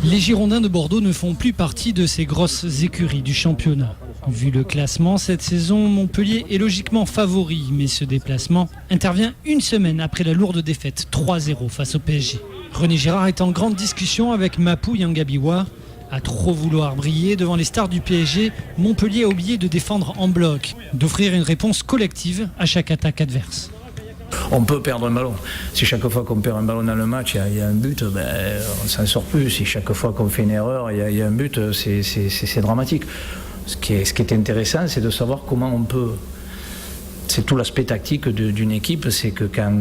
Les Girondins de Bordeaux ne font plus partie de ces grosses écuries du championnat. Vu le classement, cette saison, Montpellier est logiquement favori, mais ce déplacement intervient une semaine après la lourde défaite 3-0 face au PSG. René Girard est en grande discussion avec Mapou Yangabiwa. À trop vouloir briller devant les stars du PSG, Montpellier a oublié de défendre en bloc, d'offrir une réponse collective à chaque attaque adverse. On peut perdre un ballon. Si chaque fois qu'on perd un ballon dans le match, il y a un but, on s'en sort plus. Si chaque fois qu'on fait une erreur, il y a un but, c'est dramatique. Ce qui est intéressant, c'est de savoir comment on peut... C'est tout l'aspect tactique d'une équipe, c'est que quand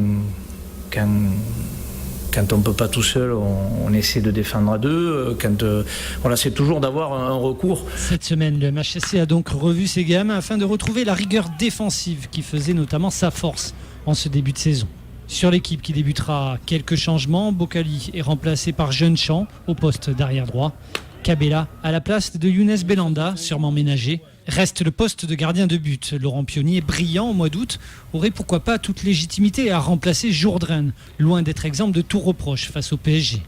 on ne peut pas tout seul, on essaie de défendre à deux. Voilà, c'est toujours d'avoir un recours. Cette semaine, le MHSC a donc revu ses gammes afin de retrouver la rigueur défensive qui faisait notamment sa force en ce début de saison. Sur l'équipe qui débutera, quelques changements. Bocali est remplacé par Jeune-Champ au poste d'arrière droit. Cabella à la place de Younes Belanda, sûrement ménagé. Reste le poste de gardien de but. Laurent Pionnier, brillant au mois d'août, aurait pourquoi pas toute légitimité à remplacer Jourdain, loin d'être exempt de tout reproche face au PSG.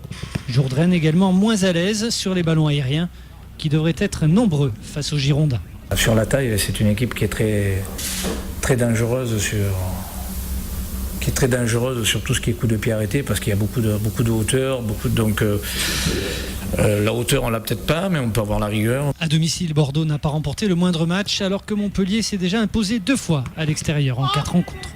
Jourdain également moins à l'aise sur les ballons aériens, qui devraient être nombreux face aux Girondins. Sur la taille, c'est une équipe qui est très dangereuse sur tout ce qui est coup de pied arrêté, parce qu'il y a beaucoup de hauteur, la hauteur on l'a peut-être pas, mais on peut avoir la rigueur. À domicile, Bordeaux n'a pas remporté le moindre match, alors que Montpellier s'est déjà imposé 2 fois à l'extérieur en 4 rencontres.